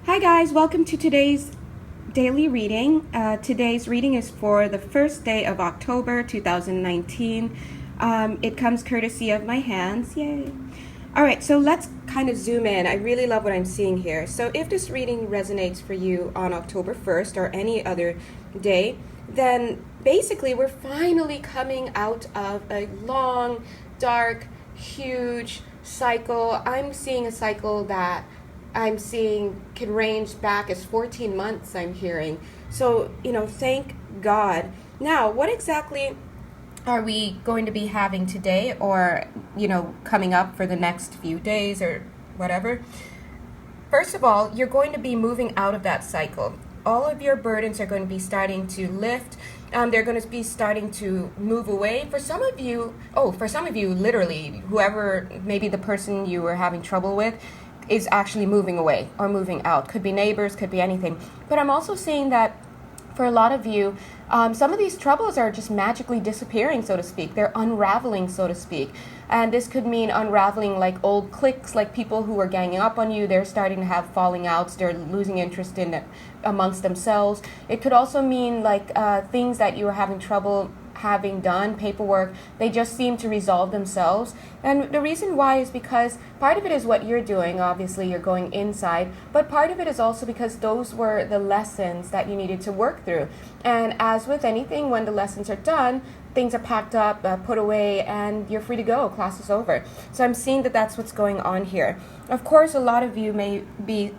Hi guys, welcome to today's daily reading. Today's reading is for the first day of October 2019. It comes courtesy of my hands. Yay! Alright, so let's kind of zoom in. I really love what I'm seeing here. So if this reading resonates for you on October 1st or any other day, then basically we're finally coming out of a long, dark, huge cycle. I'm seeing a cycle that I'm seeing can range back as 14 months, I'm hearing. So, thank God. Now, what exactly are we going to be having today or, coming up for the next few days or whatever? First of all, you're going to be moving out of that cycle. All of your burdens are going to be starting to lift. They're going to be starting to move away. For some of you, literally, whoever, maybe the person you were having trouble with, is actually moving away or moving out. Could be neighbors, could be anything. But I'm also seeing that for a lot of you, some of these troubles are just magically disappearing, so to speak. They're unraveling, so to speak. And this could mean unraveling like old cliques, like people who are ganging up on you. They're starting to have falling outs. They're losing interest in it amongst themselves. It could also mean like things that you were having trouble having done, paperwork, they just seem to resolve themselves. And the reason why is because part of it is what you're doing. Obviously, you're going inside, but part of it is also because those were the lessons that you needed to work through. And as with anything, when the lessons are done, things are packed up, put away, and you're free to go. Class is over. So I'm seeing that that's what's going on here. Of course, a lot of you may be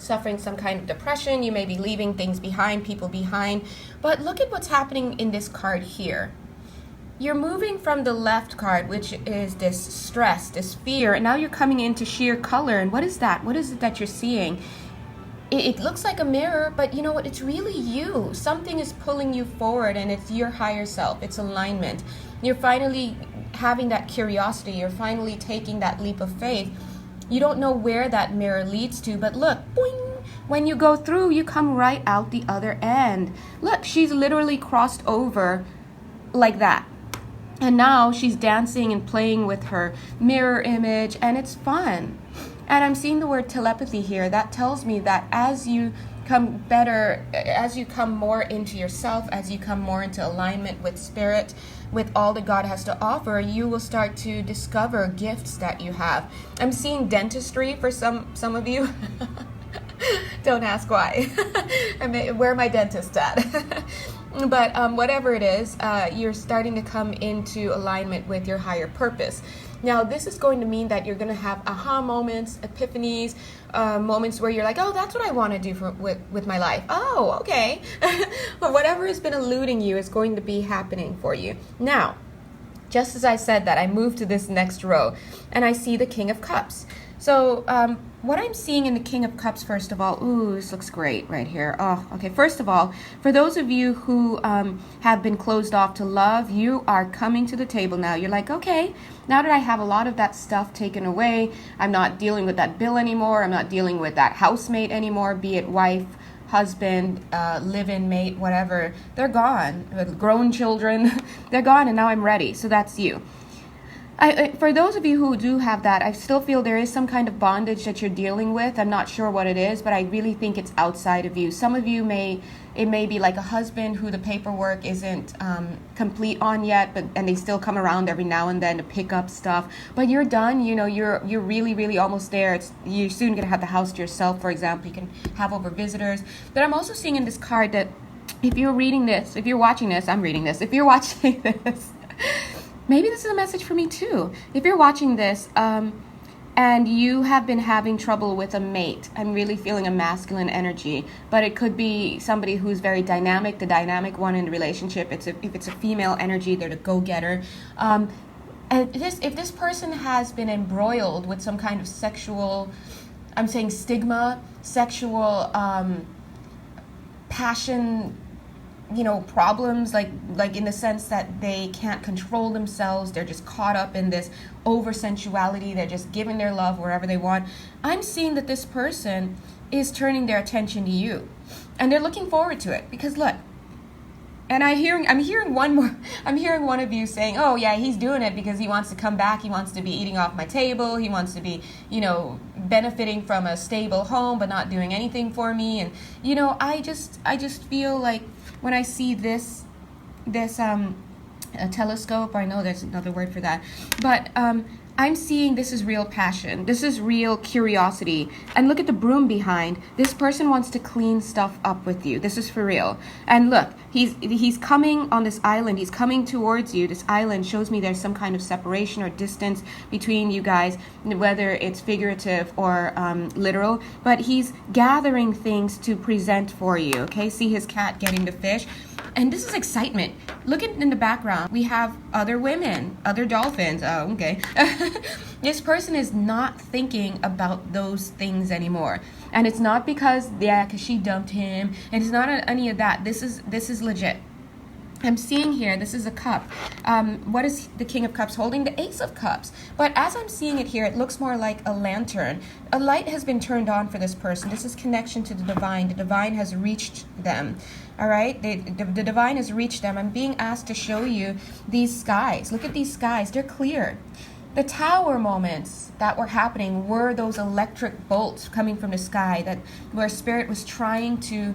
suffering some kind of depression. You may be leaving things behind, people behind. But look at what's happening in this card here. You're moving from the left card, which is this stress, this fear, and now you're coming into sheer color. And what is that? What is it that you're seeing? It looks like a mirror, but you know what? It's really you. Something is pulling you forward, and it's your higher self. It's alignment. You're finally having that curiosity. You're finally taking that leap of faith. You don't know where that mirror leads to, but look, boing, when you go through, you come right out the other end. Look, she's literally crossed over like that. And now she's dancing and playing with her mirror image, and it's fun. And I'm seeing the word telepathy here. That tells me that as you come better, as you come more into yourself, as you come more into alignment with spirit, with all that God has to offer, you will start to discover gifts that you have. I'm seeing dentistry for some of you. Don't ask why. Where my dentist at? But whatever it is, you're starting to come into alignment with your higher purpose. Now, this is going to mean that you're going to have aha moments, epiphanies, moments where you're like, oh, that's what I want to do with my life. Oh, okay. But whatever has been eluding you is going to be happening for you. Now, just as I said that, I move to this next row, and I see the King of Cups. So what I'm seeing in the King of Cups, first of all, ooh, this looks great right here. Oh, okay. First of all, for those of you who have been closed off to love, you are coming to the table now. You're like, okay, now that I have a lot of that stuff taken away, I'm not dealing with that bill anymore. I'm not dealing with that housemate anymore, be it wife, husband, live-in mate, whatever. They're gone. With grown children, they're gone, and now I'm ready. So that's you. For those of you who do have that, I still feel there is some kind of bondage that you're dealing with. I'm not sure what it is, but I really think it's outside of you. Some of you it may be like a husband who the paperwork isn't complete on yet, and they still come around every now and then to pick up stuff. But you're done. You're really, really almost there. You're soon going to have the house to yourself, for example. You can have over visitors. But I'm also seeing in this card that if you're reading this, if you're watching this, I'm reading this. If you're watching this, maybe this is a message for me too. If you're watching this and you have been having trouble with a mate, I'm really feeling a masculine energy, but it could be somebody who's very dynamic, the dynamic one in the relationship. If it's a female energy, they're the go-getter. And if this person has been embroiled with some kind of sexual, I'm saying stigma, sexual passion, problems, like in the sense that they can't control themselves. They're just caught up in this over sensuality. They're just giving their love wherever they want. I'm seeing that this person is turning their attention to you, and they're looking forward to it because look, And I'm hearing one of you saying, "Oh yeah, he's doing it because he wants to come back. He wants to be eating off my table. He wants to be, benefiting from a stable home, but not doing anything for me." And I just feel like when I see this a telescope, I know there's another word for that, but I'm seeing this is real passion. This is real curiosity. And look at the broom behind. This person wants to clean stuff up with you. This is for real. And look, he's coming on this island. He's coming towards you. This island shows me there's some kind of separation or distance between you guys, whether it's figurative or literal. But he's gathering things to present for you. Okay, see his cat getting the fish. And this is excitement. Look at in the background. We have other women, other dolphins. Oh, okay. This person is not thinking about those things anymore. And it's not because she dumped him. And it's not any of that. This is legit. I'm seeing here, this is a cup. What is the King of Cups holding? The Ace of Cups. But as I'm seeing it here, it looks more like a lantern. A light has been turned on for this person. This is connection to the divine. The divine has reached them. All right? The divine has reached them. I'm being asked to show you these skies. Look at these skies. They're clear. The tower moments that were happening were those electric bolts coming from the sky where Spirit was trying to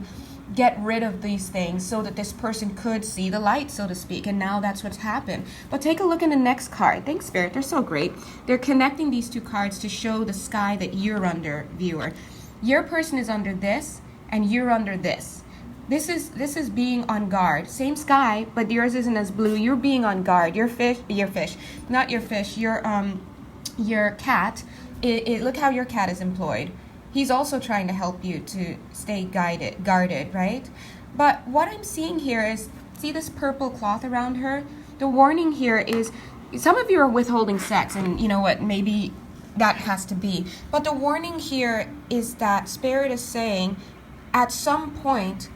get rid of these things so that this person could see the light, so to speak. And now that's what's happened. But take a look in the next card. Thanks, Spirit. They're so great. They're connecting these two cards to show the sky that you're under, viewer. Your person is under this, and you're under this. This is being on guard. Same sky, but yours isn't as blue. You're being on guard. Your cat. Look how your cat is employed. He's also trying to help you to stay guarded, right? But what I'm seeing here is, see this purple cloth around her? The warning here is, some of you are withholding sex, and you know what, maybe that has to be. But the warning here is that Spirit is saying, at some point,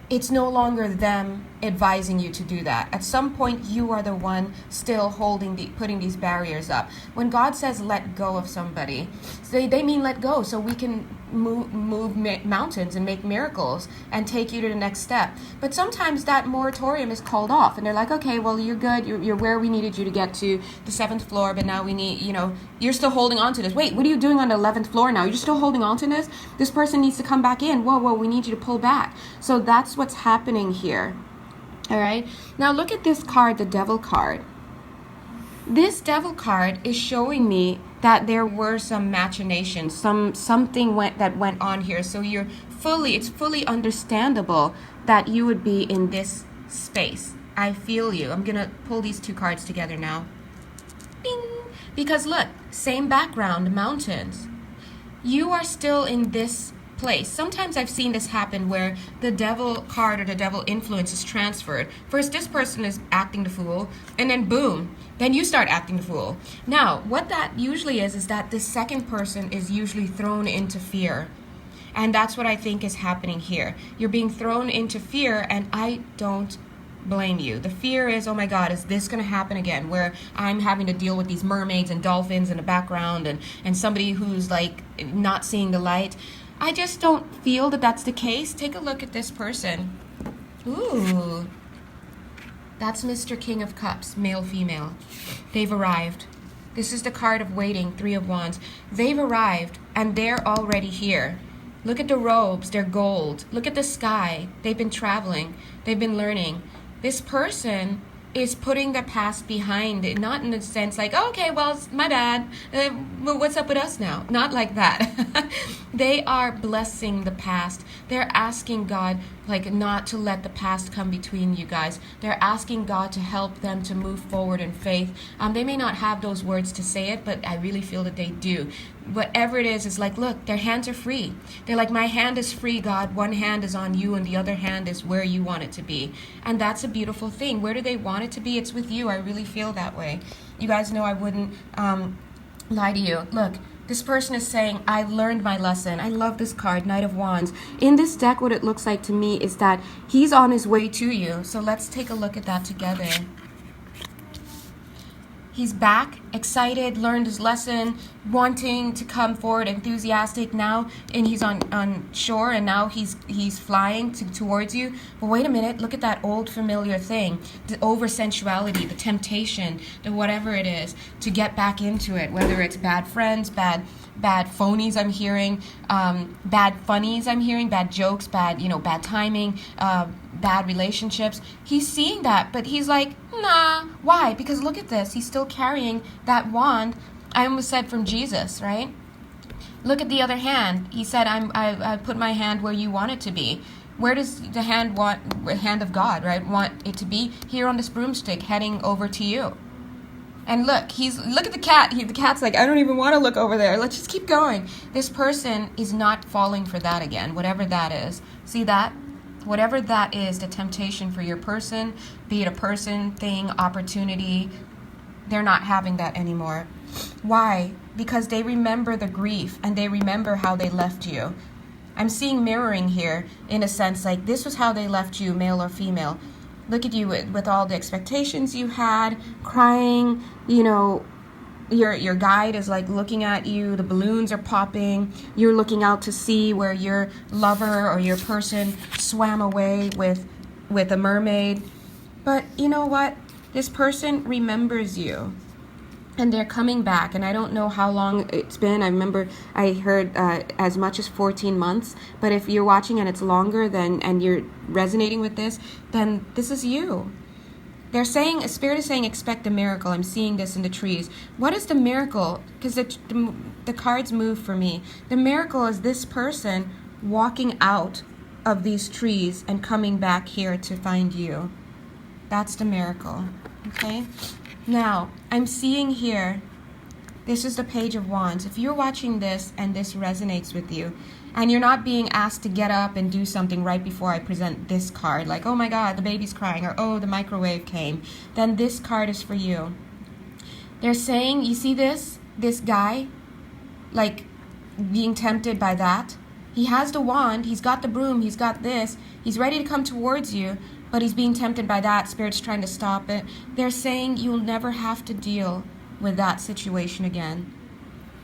it's no longer them advising you to do that. At some point, you are the one still putting these barriers up. When God says let go of somebody, they mean let go so we can move mountains and make miracles and take you to the next step. But sometimes that moratorium is called off, and they're like, okay, well, you're good. You're where we needed you to get to, the 7th floor, but now we need, you're still holding on to this. Wait, what are you doing on the 11th floor now? You're still holding on to this? This person needs to come back in. Whoa, we need you to pull back. So that's what's happening here. All right. Now look at this card, the Devil card. This Devil card is showing me that there were some machinations, something that went on here. So it's fully understandable that you would be in this space. I feel you. I'm gonna pull these two cards together now. Ding! Because look, same background, mountains. You are still in this place. Sometimes I've seen this happen where the Devil card or the Devil influence is transferred. First, this person is acting the fool, and then boom, then you start acting the fool. Now, what that usually is that the second person is usually thrown into fear. And that's what I think is happening here. You're being thrown into fear, and I don't blame you. The fear is, oh my God, is this going to happen again? Where I'm having to deal with these mermaids and dolphins in the background and somebody who's like not seeing the light. I just don't feel that that's the case. Take a look at this person. Ooh. That's Mr. King of Cups, male, female. They've arrived. This is the card of waiting, 3 of Wands. They've arrived, and they're already here. Look at the robes, they're gold. Look at the sky. They've been traveling. They've been learning. This person is putting the past behind it, not in the sense like, oh, okay, well, it's my bad. What's up with us now? Not like that. They are blessing the past. They're asking God, like, not to let the past come between you guys. They're asking God to help them to move forward in faith. They may not have those words to say it, but I really feel that they do. Whatever it is like, look, their hands are free. They're like, my hand is free, God. One hand is on you, and the other hand is where you want it to be. And that's a beautiful thing. Where do they want it to be? It's with you. I really feel that way. You guys know I wouldn't lie to you. Look, this person is saying, I learned my lesson. I love this card, Knight of Wands. In this deck, what it looks like to me is that he's on his way to you. So let's take a look at that together. He's back excited, learned his lesson, wanting to come forward, enthusiastic now, and he's on shore, and now he's flying towards you. But wait a minute, look at that old familiar thing, the over sensuality, the temptation, the whatever it is, to get back into it, whether it's bad friends, bad phonies I'm hearing, bad funnies I'm hearing, bad jokes, bad timing, bad relationships. He's seeing that, but he's like, nah. Why? Because look at this. He's still carrying that wand. I almost said from Jesus, right? Look at the other hand. He said, I put my hand where you want it to be. Where does the hand of God, right, want it to be? Here on this broomstick, heading over to you. And look at the cat. The cat's like, I don't even want to look over there. Let's just keep going. This person is not falling for that again, whatever that is. See that? Whatever that is, the temptation for your person, be it a person, thing, opportunity, they're not having that anymore. Why? Because they remember the grief and they remember how they left you. I'm seeing mirroring here in a sense, like this was how they left you, male or female. Look at you with all the expectations you had, crying, your guide is like looking at you, the balloons are popping, you're looking out to sea where your lover or your person swam away with a mermaid. But you know what? This person remembers you. And they're coming back, and I don't know how long it's been. I remember I heard as much as 14 months. But if you're watching and it's longer and you're resonating with this, then this is you. They're saying, a spirit is saying, expect a miracle. I'm seeing this in the trees. What is the miracle? Because the cards move for me. The miracle is this person walking out of these trees and coming back here to find you. That's the miracle. Okay? Now, I'm seeing here, this is the Page of Wands. If you're watching this and this resonates with you, and you're not being asked to get up and do something right before I present this card, like, oh my God, the baby's crying, or oh, the microwave came, then this card is for you. They're saying, you see this guy, like, being tempted by that? He has the wand, he's got the broom, he's got this, he's ready to come towards you, but he's being tempted by that. Spirit's trying to stop it. They're saying you'll never have to deal with that situation again.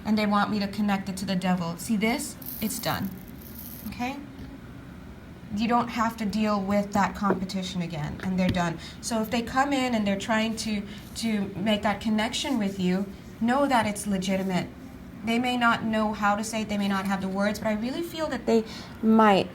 And they want me to connect it to the devil. See this? It's done. Okay? You don't have to deal with that competition again. And they're done. So if they come in and they're trying to make that connection with you, know that it's legitimate. They may not know how to say it. They may not have the words. But I really feel that they might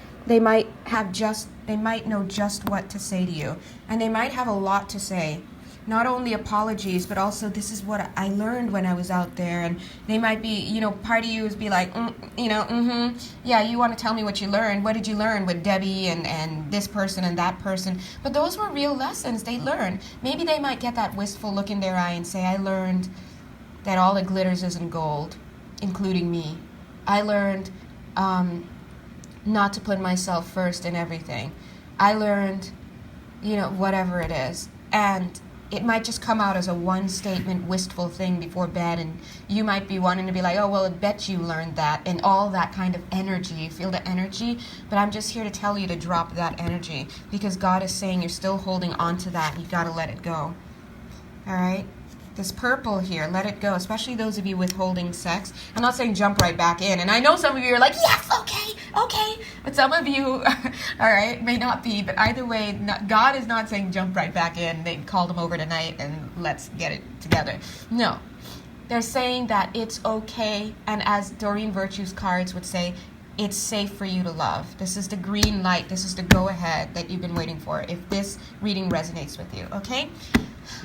know just what to say to you. And they might have a lot to say. Not only apologies, but also this is what I learned when I was out there. And they might be, part of you is be like, yeah, you want to tell me what you learned. What did you learn with Debbie and this person and that person? But those were real lessons they learned. Maybe they might get that wistful look in their eye and say, I learned that all that glitters isn't gold, including me. I learned not to put myself first in everything. I learned, whatever it is. And it might just come out as a one-statement, wistful thing before bed, and you might be wanting to be like, oh, well, I bet you learned that, and all that kind of energy. You feel the energy, but I'm just here to tell you to drop that energy, because God is saying you're still holding on to that. You've got to let it go. All right? This purple here, let it go, especially those of you withholding sex. I'm not saying jump right back in, and I know some of you are like, yes, okay, but some of you, all right, may not be, but either way, God is not saying jump right back in. They called him over tonight and let's get it together. No, they're saying that it's okay, and as Doreen Virtue's cards would say, it's safe for you to love. This is the green light. This is the go-ahead that you've been waiting for, if this reading resonates with you, okay?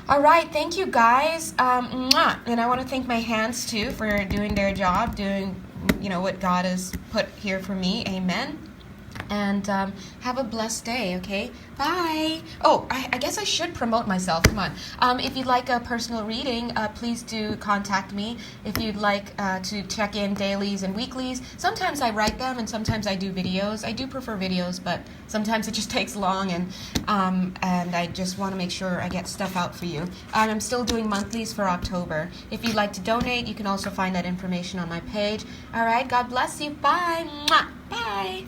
All right, thank you, guys. And I want to thank my hands, too, for doing their job, doing, what God has put here for me. Amen. And have a blessed day, okay? Bye. Oh, I guess I should promote myself. Come on. If you'd like a personal reading, please do contact me. If you'd like to check in dailies and weeklies, sometimes I write them and sometimes I do videos. I do prefer videos, but sometimes it just takes long, and I just want to make sure I get stuff out for you. And I'm still doing monthlies for October. If you'd like to donate, you can also find that information on my page. All right, God bless you. Bye. Mwah. Bye.